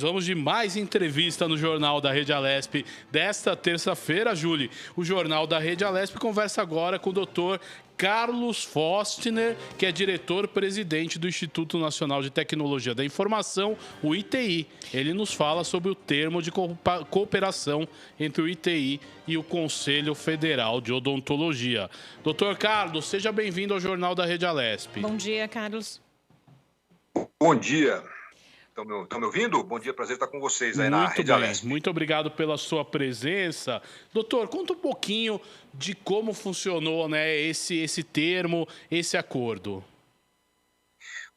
Vamos de mais entrevista no Jornal da Rede Alesp desta terça-feira, Júlia. O Jornal da Rede Alesp conversa agora com o doutor Carlos Fostner, que é diretor-presidente do Instituto Nacional de Tecnologia da Informação, o ITI. Ele nos fala sobre o termo de cooperação entre o ITI e o Conselho Federal de Odontologia. Doutor Carlos, seja bem-vindo ao Jornal da Rede Alesp. Bom dia, Carlos. Bom dia. Estão me ouvindo? Bom dia, prazer estar com vocês aí na Rede Alesp. Muito obrigado pela sua presença. Doutor, conta um pouquinho de como funcionou, né, esse termo, esse acordo.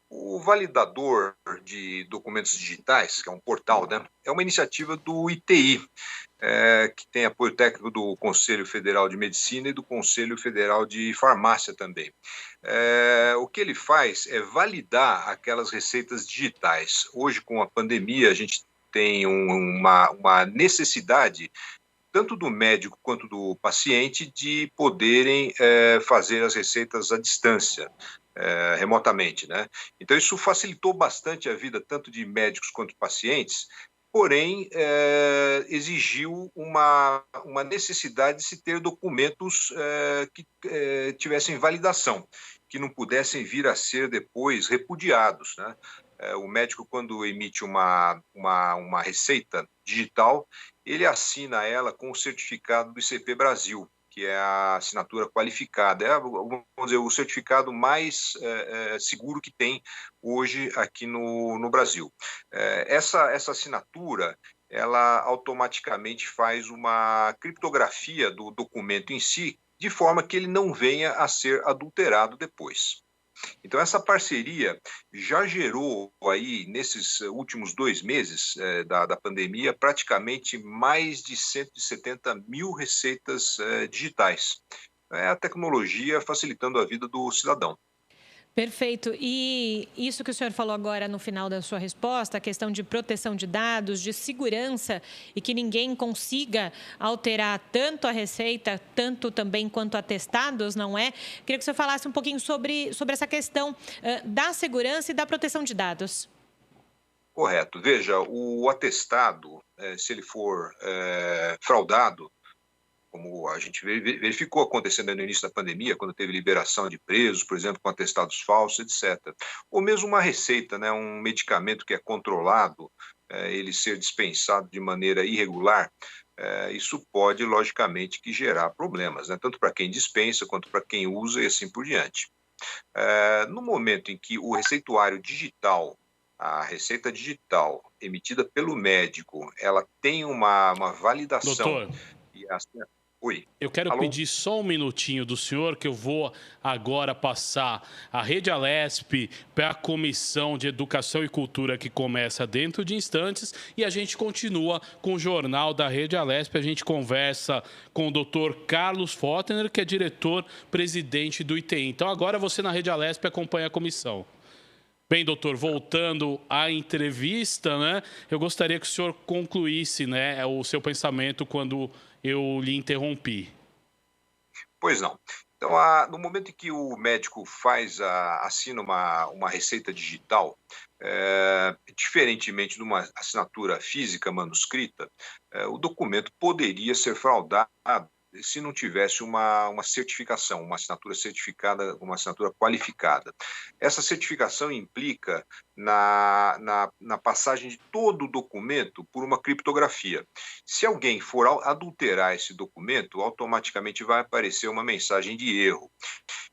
O validador de documentos digitais, que é um portal, né, é uma iniciativa do ITI, que tem apoio técnico do Conselho Federal de Medicina e do Conselho Federal de Farmácia também. O que ele faz é validar aquelas receitas digitais. Hoje, com a pandemia, a gente tem uma necessidade, tanto do médico quanto do paciente, de poderem fazer as receitas à distância, remotamente, né? Então, isso facilitou bastante a vida tanto de médicos quanto pacientes, porém, exigiu uma necessidade de se ter documentos que tivessem validação, que não pudessem vir a ser depois repudiados, né? O médico, quando emite uma receita digital, ele assina ela com o certificado do ICP Brasil, que é a assinatura qualificada, vamos dizer, o certificado mais seguro que tem hoje aqui no Brasil. Essa assinatura, ela automaticamente faz uma criptografia do documento em si, de forma que ele não venha a ser adulterado depois. Então, essa parceria já gerou aí, nesses últimos 2 meses da pandemia, praticamente mais de 170 mil receitas digitais. É a tecnologia facilitando a vida do cidadão. Perfeito. E isso que o senhor falou agora no final da sua resposta, a questão de proteção de dados, de segurança e que ninguém consiga alterar tanto a receita, tanto também quanto atestados, não é? Queria que o senhor falasse um pouquinho sobre essa questão da segurança e da proteção de dados. Correto. Veja, o atestado, se ele for fraudado, como a gente verificou acontecendo no início da pandemia, quando teve liberação de presos, por exemplo, com atestados falsos, etc. Ou mesmo uma receita, né, um medicamento que é controlado, ele ser dispensado de maneira irregular, isso pode, logicamente, que gerar problemas, né, tanto para quem dispensa, quanto para quem usa e assim por diante. No momento em que o receituário digital, a receita digital emitida pelo médico, ela tem uma validação... Doutor, e assim, oi. eu quero Alô? pedir só um minutinho do senhor, que eu vou agora passar a Rede Alesp para a Comissão de Educação e Cultura, que começa dentro de instantes, e a gente continua com o Jornal da Rede Alesp. A gente conversa com o doutor Carlos Fostner, que é diretor-presidente do ITI. Então, agora você na Rede Alesp acompanha a comissão. Bem, doutor, voltando à entrevista, né, eu gostaria que o senhor concluísse, né, o seu pensamento quando eu lhe interrompi. Pois não. Então, no momento em que o médico assina uma receita digital, diferentemente de uma assinatura física manuscrita, o documento poderia ser fraudado se não tivesse uma certificação, uma assinatura certificada, uma assinatura qualificada. Essa certificação implica na passagem de todo o documento por uma criptografia. Se alguém for adulterar esse documento, automaticamente vai aparecer uma mensagem de erro.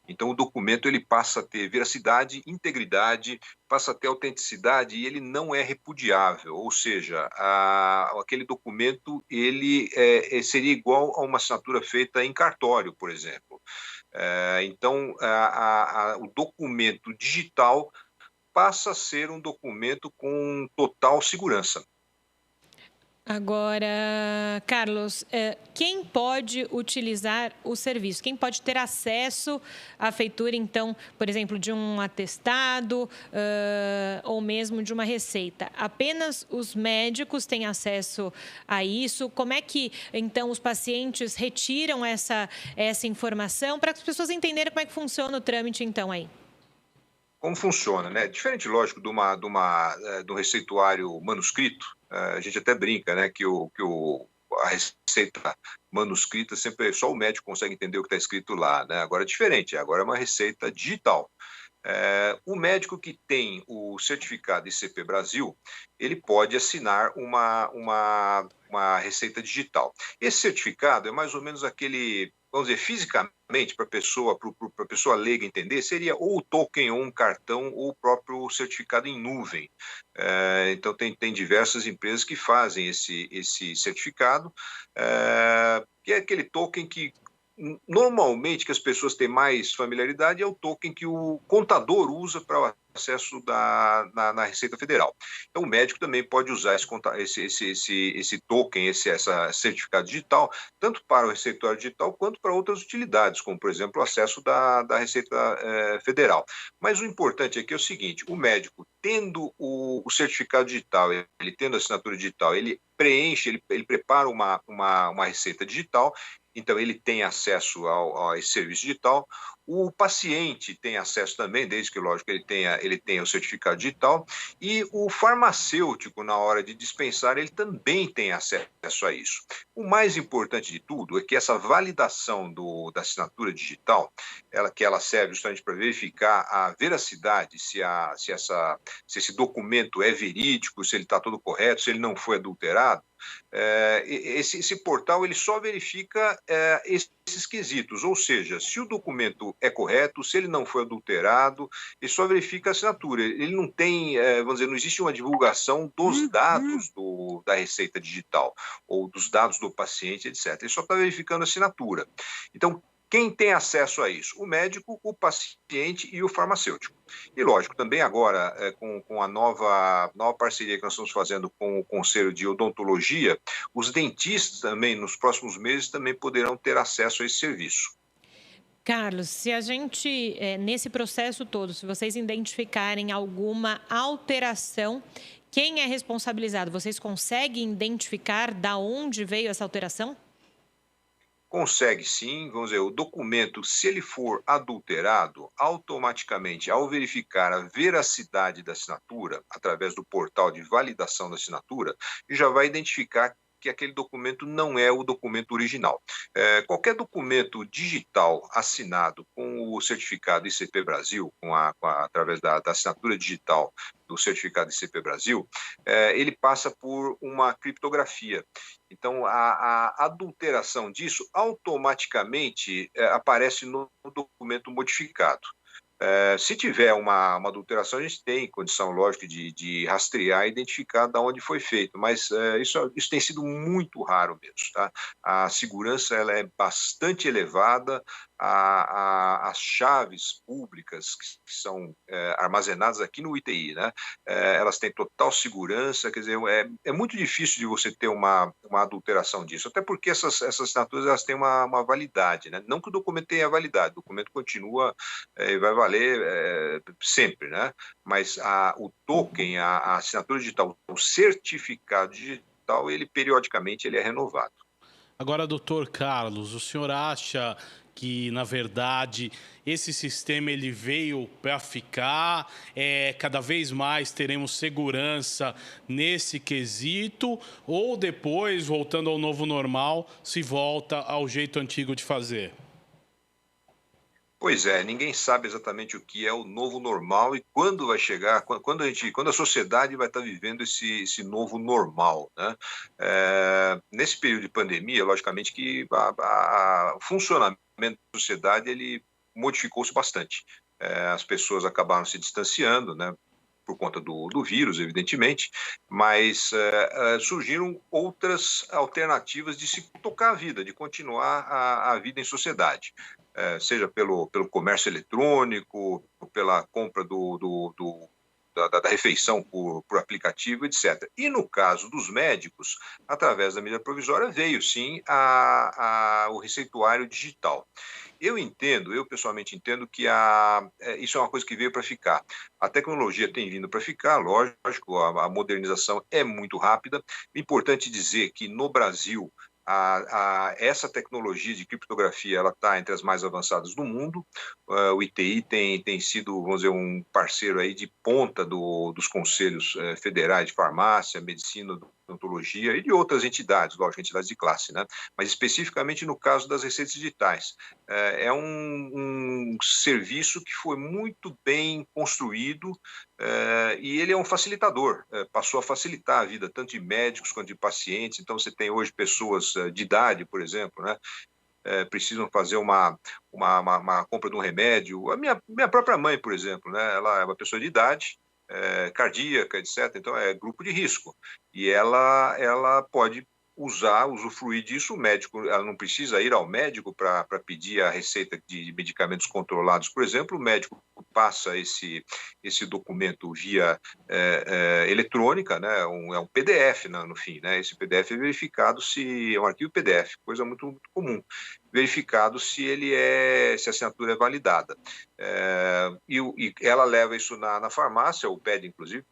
Então, o documento ele passa a ter veracidade, integridade, passa a ter autenticidade e ele não é repudiável. Ou seja, aquele documento ele seria igual a uma assinatura feita em cartório, por exemplo. Então, o documento digital passa a ser um documento com total segurança. Agora, Carlos, quem pode utilizar o serviço? Quem pode ter acesso à feitura, então, por exemplo, de um atestado ou mesmo de uma receita? Apenas os médicos têm acesso a isso? Como é que, então, os pacientes retiram essa informação para que as pessoas entenderem como é que funciona o trâmite, então, aí? Como funciona, né? Diferente, lógico, de um receituário manuscrito, A gente até brinca, né, a receita manuscrita sempre só o médico consegue entender o que está escrito lá, né? Agora é diferente, agora é uma receita digital. O médico que tem o certificado ICP Brasil, ele pode assinar uma receita digital. Esse certificado é mais ou menos aquele, vamos dizer, fisicamente, para a pessoa leiga entender, seria ou o token, ou um cartão, ou o próprio certificado em nuvem. Então, tem diversas empresas que fazem esse certificado, que é aquele token que normalmente que as pessoas têm mais familiaridade é o token que o contador usa para o acesso na Receita Federal. Então, o médico também pode usar esse token, esse certificado digital, tanto para o receituário digital quanto para outras utilidades, como, por exemplo, o acesso da Receita Federal. Mas o importante aqui é o seguinte: o médico, tendo o certificado digital, ele tendo a assinatura digital, ele preenche, ele prepara uma receita digital. Então, ele tem acesso a esse serviço digital. O paciente tem acesso também, desde que, lógico, ele tenha o certificado digital. E o farmacêutico, na hora de dispensar, ele também tem acesso a isso. O mais importante de tudo é que essa validação da assinatura digital, ela serve justamente para verificar a veracidade, se esse documento é verídico, se ele está todo correto, se ele não foi adulterado. Esse portal ele só verifica esses quesitos, ou seja, se o documento é correto, se ele não foi adulterado, ele só verifica a assinatura. Ele não tem, vamos dizer, não existe uma divulgação dos dados da receita digital ou dos dados do paciente, etc. Ele só está verificando a assinatura. Então, quem tem acesso a isso? O médico, o paciente e o farmacêutico. E, lógico, também agora, com a nova parceria que nós estamos fazendo com o Conselho de Odontologia, os dentistas também, nos próximos meses, também poderão ter acesso a esse serviço. Carlos, se a gente, nesse processo todo, se vocês identificarem alguma alteração, quem é responsabilizado? Vocês conseguem identificar de onde veio essa alteração? Consegue sim, vamos dizer, o documento, se ele for adulterado, automaticamente, ao verificar a veracidade da assinatura, através do portal de validação da assinatura, já vai identificar que aquele documento não é o documento original. Qualquer documento digital assinado com o certificado ICP Brasil, através da assinatura digital do certificado ICP Brasil, ele passa por uma criptografia. Então, a adulteração disso automaticamente aparece no documento modificado. Se tiver uma adulteração, a gente tem condição, lógico, de rastrear e identificar de onde foi feito, mas isso tem sido muito raro mesmo, tá? A segurança ela é bastante elevada, as chaves públicas que são armazenadas aqui no ITI, né? Elas têm total segurança, quer dizer, é muito difícil de você ter uma adulteração disso, até porque essas assinaturas elas têm uma validade, né? Não que o documento tenha validade, o documento continua e vai valer sempre, né? Mas o token, a assinatura digital, o certificado digital, ele periodicamente ele é renovado. Agora, doutor Carlos, o senhor acha que, na verdade, esse sistema ele veio para ficar? Cada vez mais teremos segurança nesse quesito? Ou depois, voltando ao novo normal, se volta ao jeito antigo de fazer? Pois é, ninguém sabe exatamente o que é o novo normal e quando vai chegar, quando a sociedade vai estar vivendo esse novo normal, né? Nesse período de pandemia, logicamente que o funcionamento da sociedade ele modificou-se bastante. As pessoas acabaram se distanciando, né? Por conta do vírus, evidentemente, mas surgiram outras alternativas de se tocar a vida, de continuar a vida em sociedade. Seja pelo comércio eletrônico, pela compra da refeição por aplicativo, etc. E no caso dos médicos, através da medida provisória, veio sim o receituário digital. Eu pessoalmente entendo que isso é uma coisa que veio para ficar. A tecnologia tem vindo para ficar, lógico, a modernização é muito rápida. É importante dizer que no Brasil, essa tecnologia de criptografia ela está entre as mais avançadas do mundo. O ITI tem sido, vamos dizer, um parceiro aí de ponta dos conselhos federais de farmácia, medicina odontologia e de outras entidades, lógico, entidades de classe, né? Mas especificamente no caso das receitas digitais. É um serviço que foi muito bem construído e ele é um facilitador, passou a facilitar a vida tanto de médicos quanto de pacientes. Então, você tem hoje pessoas de idade, por exemplo, né? Precisam fazer uma compra de um remédio. A minha própria mãe, por exemplo, né? Ela é uma pessoa de idade, cardíaca, etc. Então, é grupo de risco. E ela pode usufruir disso. O médico, ela não precisa ir ao médico para pedir a receita de medicamentos controlados, por exemplo. O médico passa esse documento via eletrônica, né? É um PDF, no fim, né? Esse PDF é verificado se é um arquivo PDF, coisa muito, muito comum, verificado se se a assinatura é validada. E ela leva isso na farmácia, ou pede, inclusive,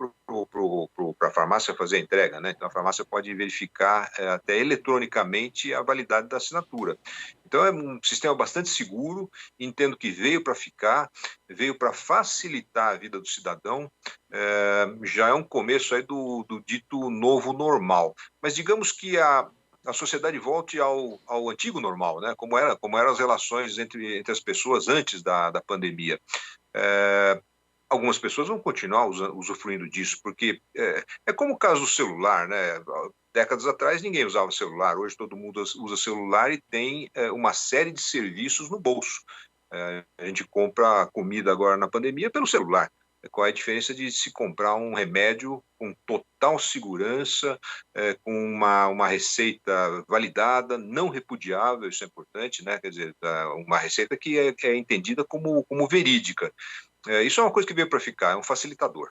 para a farmácia fazer a entrega, né? Então, a farmácia pode verificar até eletronicamente a validade da assinatura. Então, é um sistema bastante seguro, entendo que veio para ficar, veio para facilitar a vida do cidadão, já é um começo aí do dito novo normal. Mas digamos que a sociedade volte ao antigo normal, né? Como eram as relações entre as pessoas antes da pandemia. Algumas pessoas vão continuar usufruindo disso, porque é como o caso do celular, né? Décadas atrás ninguém usava celular, hoje todo mundo usa celular e tem uma série de serviços no bolso. A gente compra comida agora na pandemia pelo celular. Qual é a diferença de se comprar um remédio com total segurança, com uma receita validada, não repudiável, isso é importante, né? Quer dizer, uma receita que é entendida como verídica. Isso é uma coisa que veio para ficar, é um facilitador.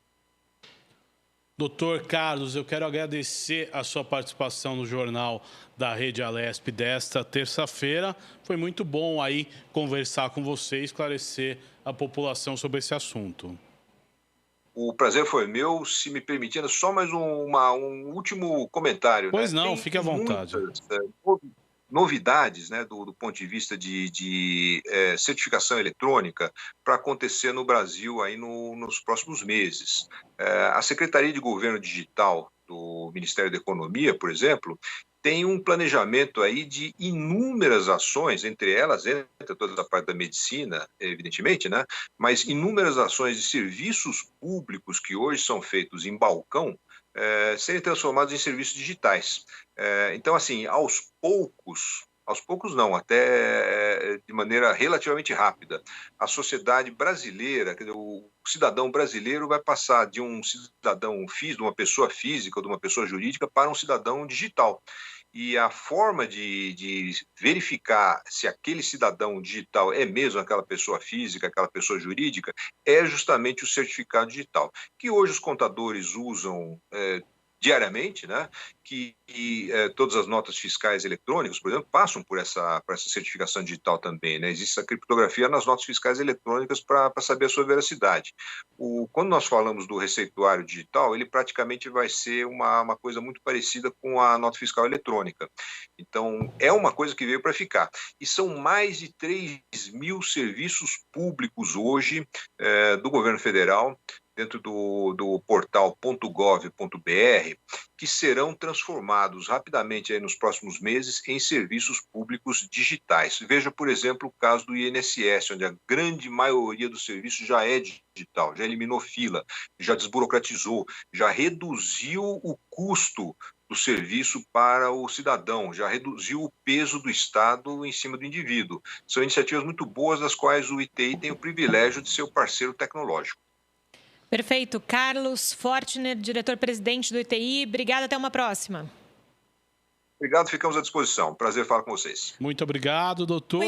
Doutor Carlos, eu quero agradecer a sua participação no Jornal da Rede Alesp desta terça-feira. Foi muito bom aí conversar com você e esclarecer a população sobre esse assunto. O prazer foi meu. Se me permitindo, só mais um último comentário. Pois né? não, Tem fique à vontade. Muitas novidades, né, do ponto de vista de certificação eletrônica para acontecer no Brasil aí nos próximos meses. A Secretaria de Governo Digital do Ministério da Economia, por exemplo, tem um planejamento aí de inúmeras ações, entre elas, entra toda a parte da medicina, evidentemente, né? Mas inúmeras ações de serviços públicos que hoje são feitos em balcão, serem transformados em serviços digitais. Então, assim, aos poucos não, até de maneira relativamente rápida, a sociedade brasileira, quer dizer, o cidadão brasileiro vai passar de um cidadão de uma pessoa física ou de uma pessoa jurídica para um cidadão digital. E a forma de verificar se aquele cidadão digital é mesmo aquela pessoa física, aquela pessoa jurídica, é justamente o certificado digital, que hoje os contadores usam diariamente, né? Que todas as notas fiscais eletrônicas, por exemplo, passam por essa certificação digital também, né? Existe a criptografia nas notas fiscais eletrônicas para saber a sua veracidade. Quando nós falamos do receituário digital, ele praticamente vai ser uma coisa muito parecida com a nota fiscal eletrônica. Então, é uma coisa que veio para ficar. E são mais de 3.000 serviços públicos hoje do governo federal, dentro do portal .gov.br, que serão transformados rapidamente aí nos próximos meses em serviços públicos digitais. Veja, por exemplo, o caso do INSS, onde a grande maioria dos serviços já é digital, já eliminou fila, já desburocratizou, já reduziu o custo do serviço para o cidadão, já reduziu o peso do Estado em cima do indivíduo. São iniciativas muito boas, das quais o ITI tem o privilégio de ser o parceiro tecnológico. Perfeito. Carlos Fortner, diretor-presidente do ITI. Obrigada, até uma próxima. Obrigado, ficamos à disposição. Prazer falar com vocês. Muito obrigado, doutor.